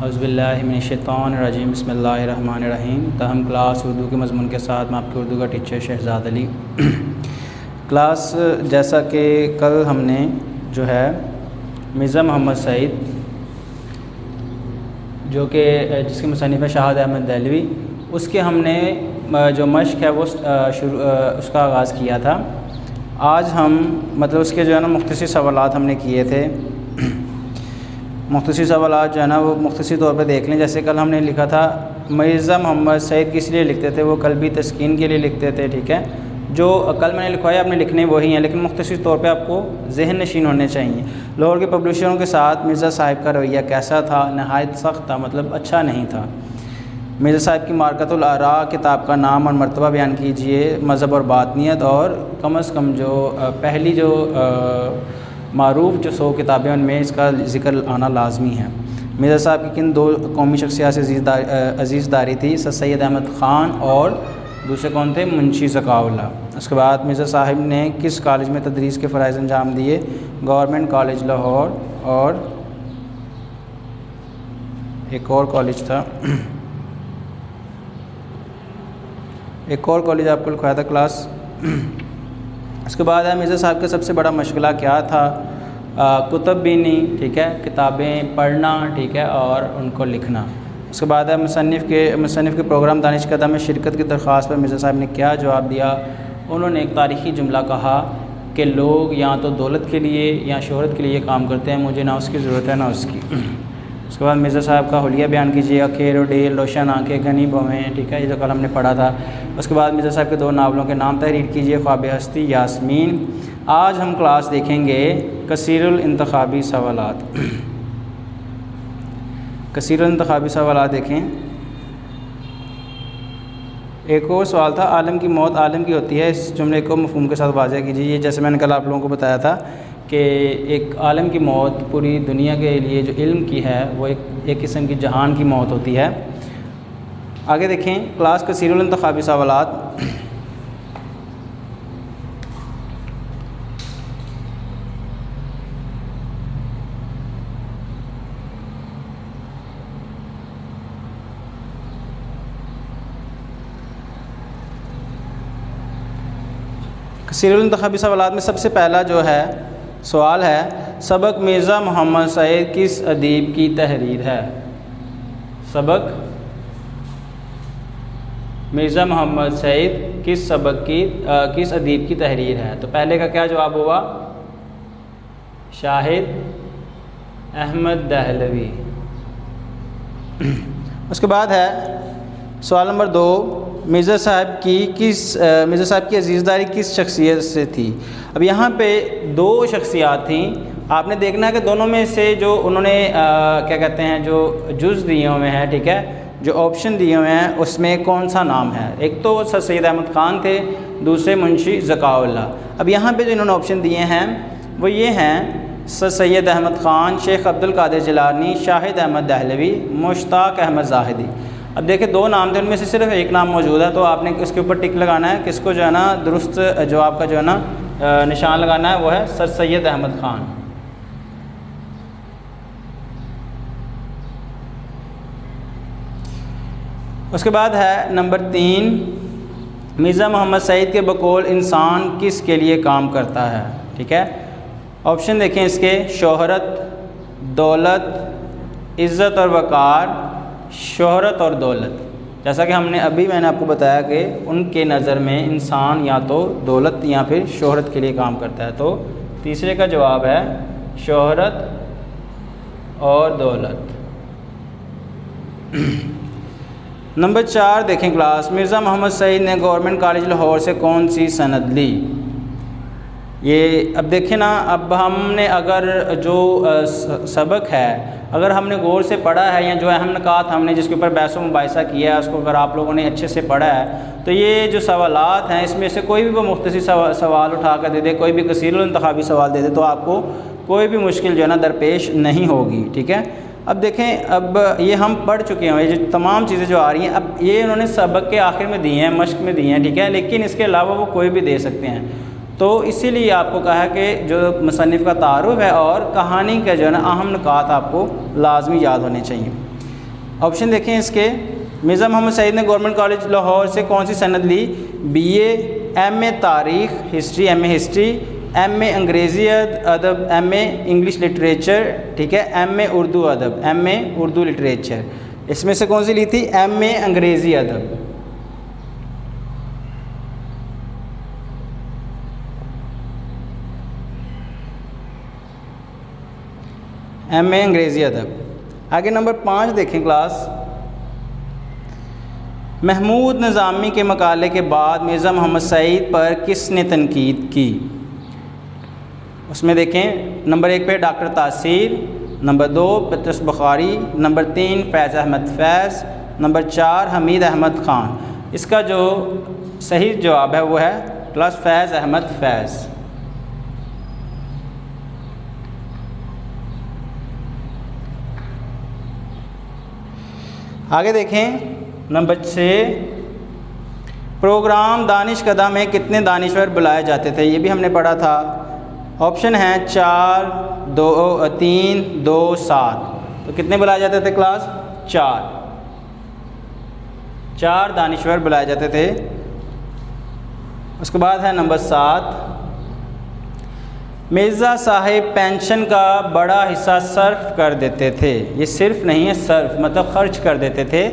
औज़ुबिल्लाहिमिनश्शैतानिर्रजीम बिस्मिल्लाहिर्रहमानिर्रहीम। तहम क्लास उर्दू के मज़मून के साथ मैं आपके उर्दू का टीचर शहज़ाद अली। क्लास जैसा कि कल हमने जो है मिर्ज़ा मोहम्मद सईद जो कि जिसके मुसन्निफ़ है शाहिद अहमद दहलवी, उसके हमने जो मश्क है वो उसका आगाज़ किया था। आज हम मतलब उसके जो है ना मुख्तसर सवालात हमने किए थे। मुख्तसर सवालात जो है ना वो मुख्तसर तौर पे देख लें। जैसे कल हमने लिखा था मिर्ज़ा मोहम्मद सईद किस लिए लिखते थे, वो कल्बी तस्कीन के लिए लिखते थे। ठीक है, जो कल मैंने लिखवाया आपने लिखने वही हैं, लेकिन मुख्तसर तौर पे आपको ज़हन नशीन होने चाहिए। लाहौर के पब्लिशरों के साथ मिर्ज़ा साहिब का रवैया कैसा था? नहायत सख्त था, मतलब अच्छा नहीं था। मिर्ज़ा साहिब की मारकतुल आरा किताब का नाम और मरतबा बयान कीजिए। मज़हब और बातनियत, और कम अज़ कम जो पहली जो मारूफ़ जो 100 किताबें उनमें इसका ज़िक्र आना लाजमी है। मिर्ज़ा साहब की किन दो कौमी शख्सियत से अज़ीज़दारी थी? सर सैयद अहमद ख़ान और दूसरे कौन थे? मुंशी ज़काउल्लाह। उसके बाद मिर्ज़ा साहिब ने किस कॉलेज में तदरीस के फ़राइज़ अंजाम दिए? गवर्नमेंट कॉलेज लाहौर, और एक और कॉलेज था, एक और कॉलेज आपको लिखवाया था क्लास। उसके बाद है मिर्ज़ा साहब का सबसे बड़ा मशगला क्या था? कुतुब बीनी, ठीक है, किताबें पढ़ना, ठीक है, और उनको लिखना। उसके बाद है मुसन्निफ़ के प्रोग्राम दानिश कदम में शिरकत की दरख्वास्त पर मिर्ज़ा साहब ने क्या जवाब दिया? उन्होंने एक तारीख़ी जुमला कहा कि लोग या तो दौलत के लिए या शोहरत के लिए काम करते हैं, मुझे ना उसकी ज़रूरत है ना उसकी। उसके बाद मिर्ज़ा साहब का हुलिया बयान कीजिए। खेर और डेल, रोशन आँखें, घनी भवें, ठीक है, ये जो कल हमने पढ़ा था। उसके बाद मिर्ज़ा साहब के 2 नावलों के नाम तहरीर कीजिए। ख्वाब हस्ती, यास्मीन। आज हम क्लास देखेंगे कसीरुल इंतखाबी सवालात। कसीरुल इंतखाबी सवालात देखें। एक और सवाल था, आलम की मौत आलम की होती है, इस जुमले को मफ़हूम के साथ वाज़ह कीजिए। ये जैसे मैंने कल आप लोगों को बताया था कि एक आलम की मौत पूरी दुनिया के लिए जो इल्म की है वो एक किस्म की जहान की मौत होती है। आगे देखें क्लास कसीरुल इंतखाबी सवालात। कसीरुल इंतखाबी सवालात में सबसे पहला जो है सवाल है, सबक मिर्ज़ा मोहम्मद सईद किस अदीब की तहरीर है? सबक मिर्ज़ा मोहम्मद सईद किस किस अदीब की तहरीर है? तो पहले का क्या जवाब हुआ? शाहिद अहमद दहलवी। उसके बाद है सवाल नंबर 2, मिर्ज़ा साहब की अज़ीज़दारी किस शख्सियत से थी? अब यहाँ पे 2 शख्सियात थी। आपने देखना है कि दोनों में से जो उन्होंने क्या कहते हैं जो जुज़ दिए हुए हैं, ठीक है, जो ऑप्शन दिए हुए हैं उसमें कौन सा नाम है? एक तो सर सैयद अहमद ख़ान थे, दूसरे मुंशी ज़काउल्लाह। अब यहाँ पे जो इन्होंने ऑप्शन दिए हैं वो ये हैं, सर सैयद अहमद ख़ान, शेख अब्दुल कादिर जिलानी, शाहिद अहमद दहलवी, मुश्ताक अहमद ज़ाहिदी। अब देखिए 2 नाम थे, उनमें से सिर्फ एक नाम मौजूद है, तो आपने इसके ऊपर टिक लगाना है। किसको जो है ना दुरुस्त जवाब का जो है ना निशान लगाना है वो है सर सैयद अहमद ख़ान। उसके बाद है नंबर 3, मिर्ज़ा मोहम्मद सईद के बकौल इंसान किस के लिए काम करता है? ठीक है, ऑप्शन देखें इसके, शोहरत, दौलत, इज़्ज़त और वक़ार, शोहरत और दौलत। जैसा कि मैंने आपको बताया कि उनके नज़र में इंसान या तो दौलत या फिर शोहरत के लिए काम करता है, तो तीसरे का जवाब है शोहरत और दौलत। नंबर 4 देखें क्लास, मिर्ज़ा मोहम्मद सईद ने गवर्नमेंट कॉलेज लाहौर से कौन सी सनद ली? ये अब देखें ना, अब हमने अगर जो सबक है अगर हमने गौर से पढ़ा है, या जो अहम निकात हमने जिसके ऊपर बहस व मुबाहिसा किया है उसको अगर आप लोगों ने अच्छे से पढ़ा है, तो ये जो सवालात हैं इसमें से कोई भी वो मुख्तसर सवाल उठा कर दे दे, कोई भी कसीरुल इंतखाबी सवाल दे दे, तो आपको कोई भी मुश्किल जो है ना दरपेश नहीं होगी। ठीक है, अब देखें, अब ये हम पढ़ चुके हैं, ये जो तमाम चीज़ें जो आ रही हैं अब ये उन्होंने सबक के आखिर में दी हैं, मश्क में दी हैं, ठीक है, लेकिन इसके अलावा वो कोई भी दे सकते हैं। तो इसीलिए आपको कहा है कि जो मुसन्निफ़ का तारुफ़ है और कहानी का जो है ना अहम नुकात आपको लाजमी याद होने चाहिए। ऑप्शन देखें इसके, मिर्ज़ा मोहम्मद सईद ने गवर्नमेंट कॉलेज लाहौर से कौन सी सनद ली? BA, MA तारीख़ हिस्ट्री, MA हिस्ट्री, MA अंग्रेज़ी अदब, MA इंग्लिश लिटरेचर, ठीक है, MA उर्दू अदब, MA उर्दू लिटरेचर। इसमें से कौन सी ली थी? MA अंग्रेज़ी अदब। MA अंग्रेज़ी अदब। आगे नंबर 5 देखें क्लास। महमूद निज़ामी के मकाले के बाद मिर्ज़ा मोहम्मद सईद पर किसने तनकीद की? उसमें देखें नंबर 1 पे डॉक्टर तासीर, नंबर 2 पतरस बुखारी, नंबर 3 फैज़ अहमद फैज़, नंबर 4 हमीद अहमद ख़ान। इसका जो सही जवाब है वो है क्लास फैज़ अहमद फैज़। आगे देखें नंबर 6, प्रोग्राम दानिशकदा में कितने दानिश्वर बुलाए जाते थे? ये भी हमने पढ़ा था। ऑप्शन हैं 4, 2, 3, 2, 7। तो कितने बुलाए जाते थे क्लास? 4 दानिश्वर बुलाए जाते थे। उसके बाद है नंबर 7, मिर्ज़ा साहिब पेंशन का बड़ा हिस्सा सर्फ कर देते थे। ये सिर्फ नहीं है, सर्फ मतलब खर्च कर देते थे।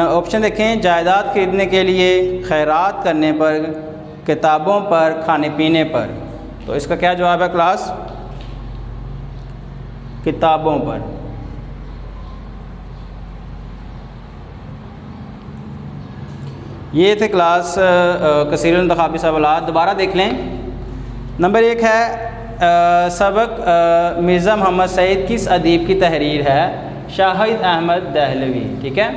ऑप्शन देखें, जायदाद खरीदने के लिए, खैरात करने पर, किताबों पर, खाने पीने पर। तो इसका क्या जवाब है क्लास? किताबों पर। ये थे क्लास कसीरुल इंतखाबी सवालात। दोबारा देख लें। नंबर 1 है सबक मिर्ज़ा मोहम्मद सईद किस अदीब की तहरीर है? शाहिद अहमद दहलवी, ठीक है।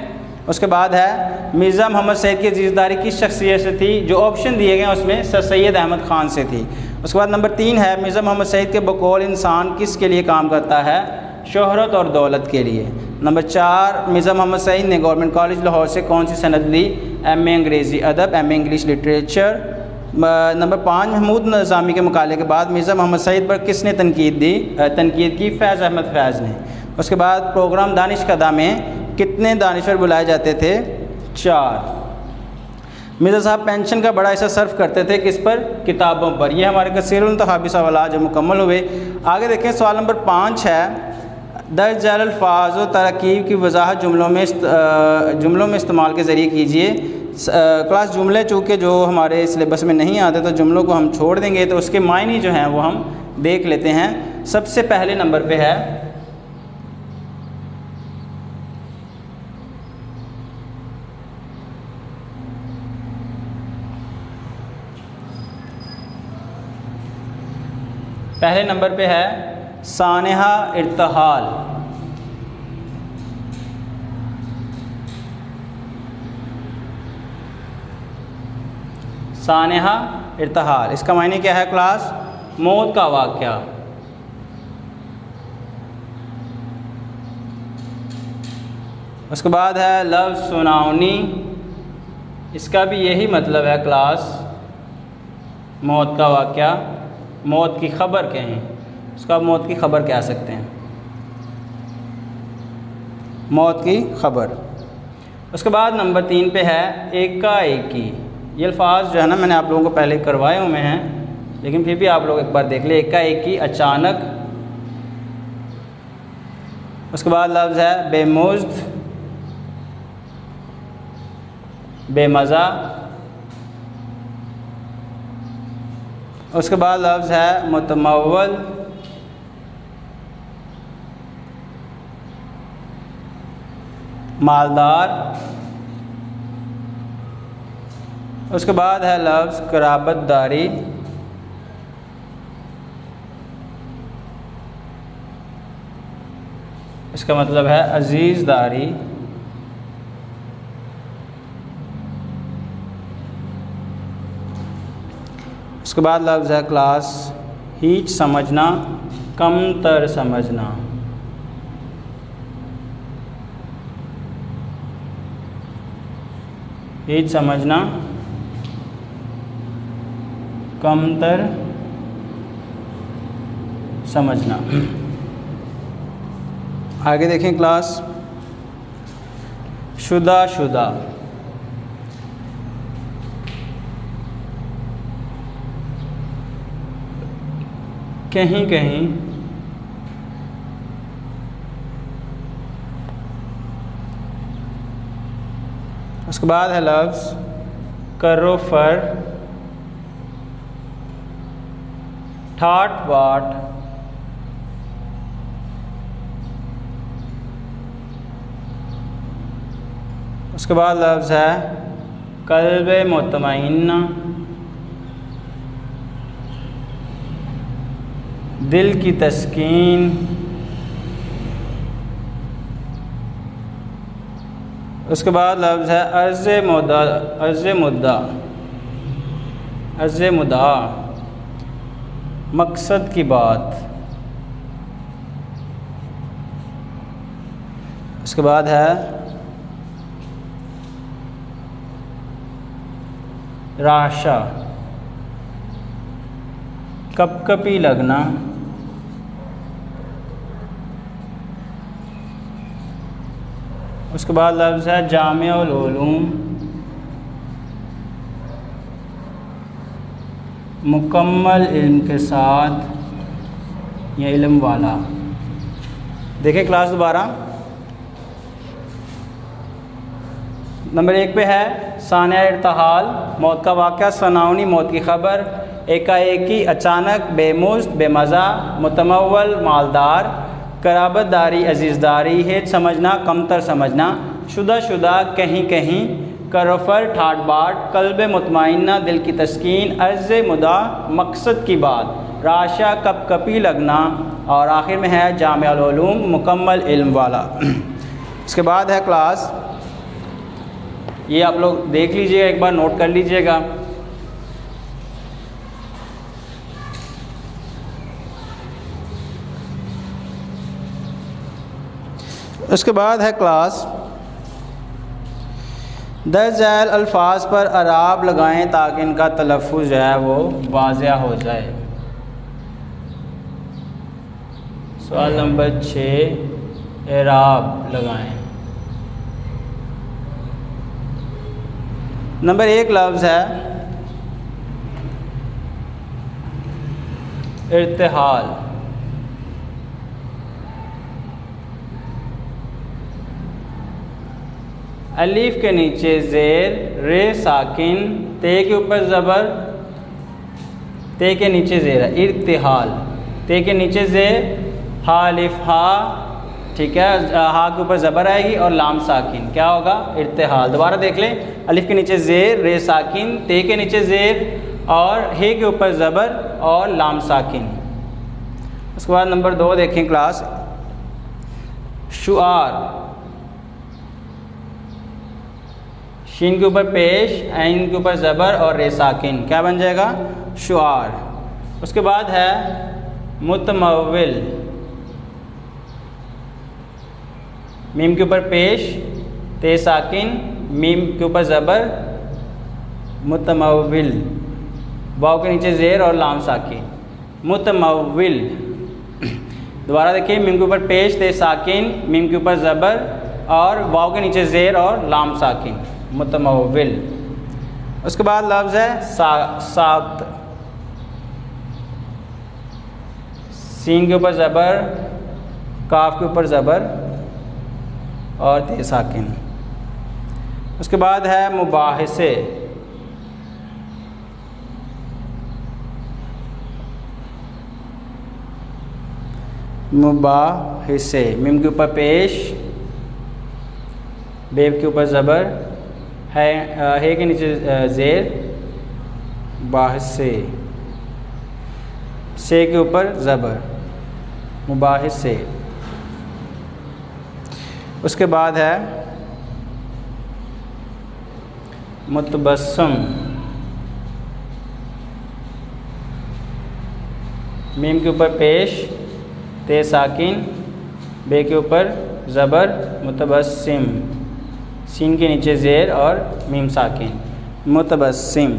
उसके बाद है मिर्ज़ा मोहम्मद सईद की अजीज़दारी किस शख्सियत से थी? जो ऑप्शन दिए गए हैं उसमें सर सैयद अहमद ख़ान से थी। उसके बाद नंबर 3 है मिर्ज़ा मोहम्मद सईद के बकौल इंसान किस के लिए काम करता है? शोहरत और दौलत के लिए। नंबर 4, मिर्ज़ा मोहम्मद सईद ने गवर्नमेंट कॉलेज लाहौर से कौन सी सनद ली? MA अंग्रेज़ी अदब, MA English literature. Number 5, Mahmood Nizami के मुकाले के बाद मिर्ज़ा मोहम्मद सईद पर किसने तनकीद की? फैज़ अहमद फैज़ ने। उसके बाद प्रोग्राम दानिशकदा में कितने दानिश्वर बुलाए जाते थे? 4। मिर्ज़ा साहब पेंशन का बड़ा हिस्सा सर्फ करते थे किस पर? किताबों पर। ये हमारे कसीरुल इंतखाबी सवालात जो मुकम्मल हुए। आगे देखें सवाल नंबर 5 है, दर्ज झैल अल्फाज व तरकीब की वजाहत जुमलों में इस्तेमाल के ज़रिए कीजिए। क्लास जुमले चूँकि जो हमारे सिलेबस में नहीं आते तो जुमलों को हम छोड़ देंगे, तो उसके मायने जो हैं वो हम देख लेते हैं। सबसे पहले नंबर पे है सानेहा इर्तहाल। सानेहा इर्तहाल इसका मायने क्या है क्लास? मौत का वाक़या। उसके बाद है लफ्ज़ सुनावनी। इसका भी यही मतलब है क्लास, मौत का वाक़या, मौत की ख़बर कहें, उसका मौत की ख़बर कह सकते हैं, मौत की ख़बर। उसके बाद नंबर 3 पे है एकाएकी। ये अल्फाज जो है ना मैंने आप लोगों को पहले करवाए हुए हैं, लेकिन फिर भी आप लोग एक बार देख ले। एकाएकी, अचानक। उसके बाद लफ्ज़ है बेमुज़्द, बेमज़ा। उसके बाद लफ्ज़ है मुतमव्वल, मालदार। उसके बाद है लफ्ज़ कराबतदारी। इसका मतलब है अजीज़दारी। उसके बाद लफ्ज़ है क्लास हीच समझना, कमतर समझना। हीच समझना, कमतर समझना। आगे देखें क्लास शुदा शुदा, कहीं कहीं, उसके बाद है लफ्ज़ करो फर, ठाट बाट, उसके बाद लफ्ज़ है कल्बे मुतमइन्ना, दिल की तस्कीन, उसके बाद लफ्ज़ है अर्ज़ मुद्दा, अर्ज़ मुद्दा, अर्ज़ मुद्दा, मकसद की बात। उसके बाद है राशा, कपकपी लगना, उसके बाद लफ्ज़ है जामिउल उलूम, मुकम्मल इल्म के साथ या इल्म वाला। देखें क्लास दोबारा, नंबर 1 पे है सानिया इर्तहाल, मौत का वाक़या, सनाउनी मौत की ख़बर, एकाएकी, अचानक, बेमुश्त, बेमज़ा, मुतमव्वल, मालदार, कराबतदारी, अजीज़दारी, हेज समझना, कमतर समझना, शुदा शुदा, कहीं कहीं, करफर, ठाट बाट, कल्ब मुतमइन्ना, दिल की तस्कीन, अर्ज़ मुदा, मकसद की बात, राशा, कपकपी लगना, और आखिर में है जामिउल उलूम, मुकम्मल इल्म वाला। इसके बाद है क्लास, ये आप लोग देख लीजिएगा, एक बार नोट कर लीजिएगा। उसके बाद है क्लास, दर्ज झैल अल्फाज पर अराब लगाएं ताकि इनका तलफ़्फ़ुज़ जो है वो वाज़िह हो जाए। सवाल नंबर 6, एराब लगाएं। नंबर 1 लफ्ज़ है इर्तिहाल, अलीफ के नीचे ज़ेर, रे साकिन, ते के ऊपर ज़बर, ते के नीचे ज़ेर है, इर्तिहाल, ते के नीचे ज़ेर, हालिफ हा, ठीक है, हा के ऊपर ज़बर आएगी और लाम साकिन, क्या होगा, इर्तिहाल। दोबारा देख लें, अलीफ के नीचे ज़ेर, रे साकिन, ते के नीचे ज़ेर और हे के ऊपर ज़बर और लाम साकिन। उसके बाद नंबर 2 देखें क्लास, शुआर, शीन के ऊपर पेश, ऐन के ऊपर ज़बर और रे साकिन, क्या बन जाएगा, शुआर। उसके बाद है मुतमव्विल, मीम के ऊपर पेश, ते साकिन, मीम के ऊपर ज़बर, मुतमव्विल, वाव के नीचे ज़ेर और लाम साकिन, मुतमव्विल। दोबारा देखिए, मीम के ऊपर पेश, ते साकिन, मीम के ऊपर ज़बर और वाव के नीचे ज़ेर और लाम साकिन, मुतमव्विल। उसके बाद लफ्ज़ है साक्त, सीन के ऊपर ज़बर, काफ के ऊपर ज़बर और ते साकिन। उसके बाद है मुबाहिसे, मुबाहिसे, मीम के ऊपर पेश, बेब के ऊपर ज़बर, है के नीचे ज़ेर, बाहिसे, से के ऊपर ज़बर, मुबाहिसे। उसके बाद है मुतबस्सम, मीम के ऊपर पेश, ते साकिन, बे के ऊपर ज़बर, मुतबस्सिम, सीन के नीचे ज़ेर और मीम साकिन, मुतबस्सिम,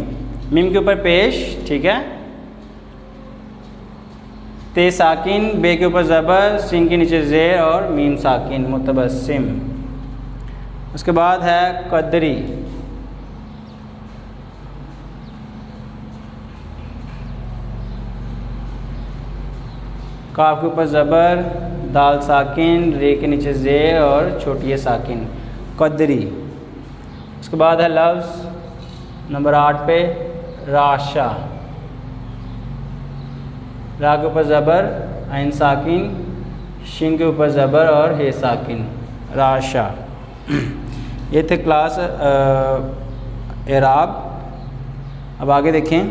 मीम के ऊपर पेश, ठीक है, ते साकिन, बे के ऊपर ज़बर, सीन के नीचे ज़ेर और मीम साकिन, मुतबस्सिम। उसके बाद है कदरी, काफ के ऊपर ज़बर, दाल साकिन, रे के नीचे ज़ेर और छोटी साकिन, कदरी। उसके बाद है लफ्ज़ नंबर 8 पे राशा, रा के ऊपर ज़बर, आइन साकिन, शिन के ऊपर ज़बर और हे साकिन, राशा। ये थे क्लास एराब। अब आगे देखें,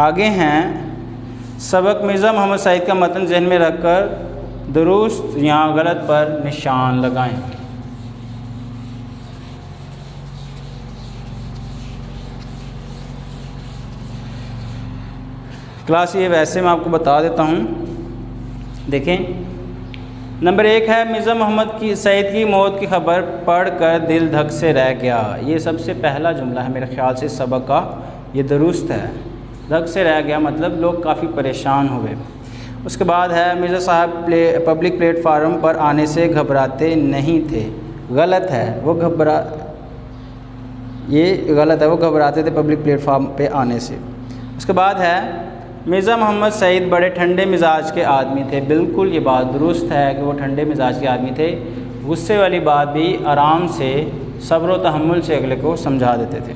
आगे हैं सबक मिर्ज़ा मोहम्मद सईद का मतन ज़हन में रखकर दुरुस्त या गलत पर निशान लगाएं। क्लास ये वैसे मैं आपको बता देता हूँ। देखें, नंबर 1 है मिर्ज़ा मोहम्मद की सईद की मौत की खबर पढ़कर दिल धक से रह गया। ये सबसे पहला जुमला है मेरे ख्याल से सबक का, ये दुरुस्त है। धक से रह गया मतलब लोग काफ़ी परेशान हुए। उसके बाद है मिर्ज़ा साहब पब्लिक प्लेटफार्म पर आने से घबराते नहीं थे। गलत है, वो गलत है, वो घबराते थे पब्लिक प्लेटफार्म पे आने से। उसके बाद है मिर्ज़ा मोहम्मद सईद बड़े ठंडे मिजाज के आदमी थे। बिल्कुल ये बात दुरुस्त है कि वो ठंडे मिजाज के आदमी थे। गुस्से वाली बात भी आराम से सब्र व तहम्मुल से अगले को समझा देते थे।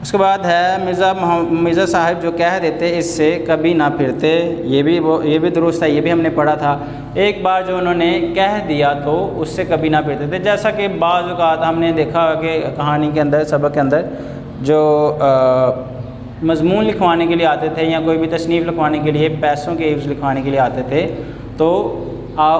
उसके बाद है मिर्ज़ा साहब जो कह देते इससे कभी ना फिरते। ये भी दुरुस्त है, ये भी हमने पढ़ा था। एक बार जो उन्होंने कह दिया तो उससे कभी ना फिरते थे। जैसा कि बाज़ औक़ात हमने देखा कि कहानी के अंदर, सबक के अंदर जो मज़मून लिखवाने के लिए आते थे या कोई भी तसनीफ़ लिखवाने के लिए, पैसों के एवज़ लिखवाने के लिए आते थे, तो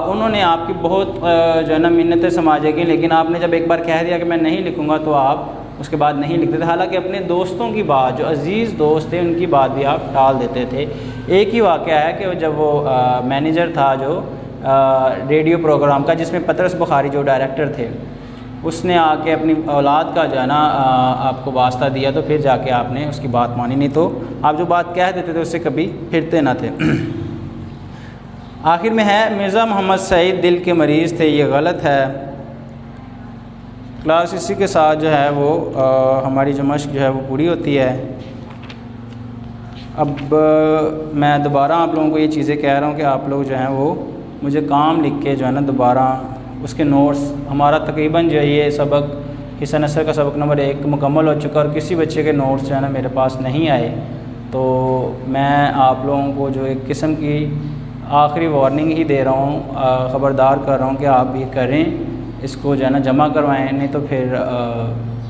उन्होंने आपकी बहुत जो है ना मिन्नतें समाजे की, लेकिन आपने जब एक बार कह दिया कि मैं नहीं लिखूँगा तो आप उसके बाद नहीं लिखते थे। हालांकि अपने दोस्तों की बात, जो अज़ीज़ दोस्त थे, उनकी बात भी आप टाल देते थे। एक ही वाक़या है कि जब वो मैनेजर था जो रेडियो प्रोग्राम का, जिसमें पतरस बुखारी जो डायरेक्टर थे, उसने आके अपनी औलाद का जो है ना आपको वास्ता दिया, तो फिर जाके आपने उसकी बात मानी। नहीं तो आप जो बात कह देते थे उससे कभी फिरते ना थे। आखिर में है मिर्ज़ा मोहम्मद सईद दिल के मरीज़ थे। ये गलत है। क्लास इसी के साथ जो है वो हमारी जो मश्क जो है वो पूरी होती है। अब मैं दोबारा आप लोगों को ये चीज़ें कह रहा हूँ कि आप लोग जो हैं वो मुझे काम लिख के जो है ना दोबारा उसके नोट्स, हमारा तकरीबन जो है ये सबक हिस्सा नसर का सबक नंबर 1 मुकम्मल हो चुका, और किसी बच्चे के नोट्स जो है ना मेरे पास नहीं आए। तो मैं आप लोगों को जो एक किस्म की आखिरी वार्निंग ही दे रहा हूँ, ख़बरदार कर रहा हूँ कि आप भी करें, इसको जो है ना जमा करवाएं। नहीं तो फिर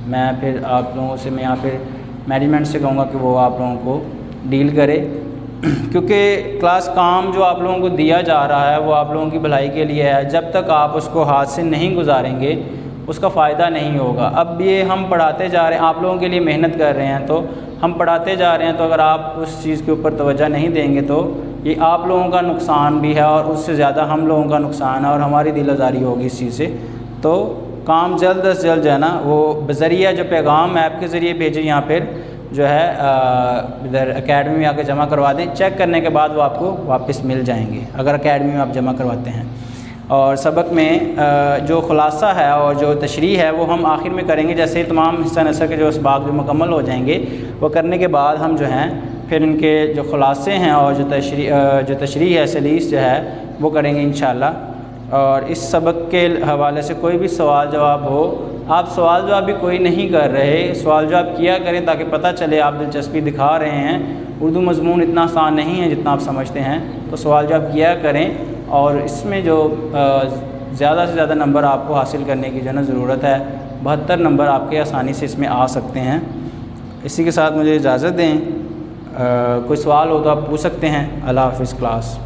मैं फिर आप लोगों से मैं या फिर मैनेजमेंट से कहूँगा कि वो आप लोगों को डील करे, क्योंकि क्लास काम जो आप लोगों को दिया जा रहा है वो आप लोगों की भलाई के लिए है। जब तक आप उसको हाथ से नहीं गुजारेंगे उसका फ़ायदा नहीं होगा। अब ये हम पढ़ाते जा रहे हैं, आप लोगों के लिए मेहनत कर रहे हैं, तो हम पढ़ाते जा रहे हैं, तो अगर आप उस चीज़ के ऊपर तवज्जो नहीं देंगे तो ये आप लोगों का नुकसान भी है, और उससे ज़्यादा हम लोगों का नुकसान है, और हमारी दिल आज़ारी होगी इस चीज़ से। तो काम जल्द से जल्द जो है ना वो बज़रिया जो पैगाम ऐप के ज़रिए भेजें, या फिर जो है इधर एकेडमी में आकर जमा करवा दें। चेक करने के बाद वो आपको वापस मिल जाएंगे अगर एकेडमी में आप जमा करवाते हैं। और सबक में जो ख़ुलासा है और जो तशरीह है वो हम आखिर में करेंगे। जैसे तमाम हिस्सा नसर के जो इसबाक जो मुकम्मल हो जाएंगे, वो करने के बाद हम जो हैं फिर इनके जो ख़ुलासे हैं और जो तशरीह है, सलीस जो है वो करेंगे इंशाअल्लाह। और इस सबक के हवाले से कोई भी सवाल जवाब हो, आप सवाल जवाब भी कोई नहीं कर रहे, सवाल जवाब किया करें ताकि पता चले आप दिलचस्पी दिखा रहे हैं। उर्दू मज़मून इतना आसान नहीं है जितना आप समझते हैं, तो सवाल जवाब किया करें। और इसमें जो ज़्यादा से ज़्यादा नंबर आपको हासिल करने की जो है ना ज़रूरत है, 72 नंबर आपके आसानी से इसमें आ सकते हैं। इसी के साथ मुझे इजाज़त दें। कोई सवाल हो तो आप पूछ सकते हैं। अल्लाह हाफ़िज़ क्लास।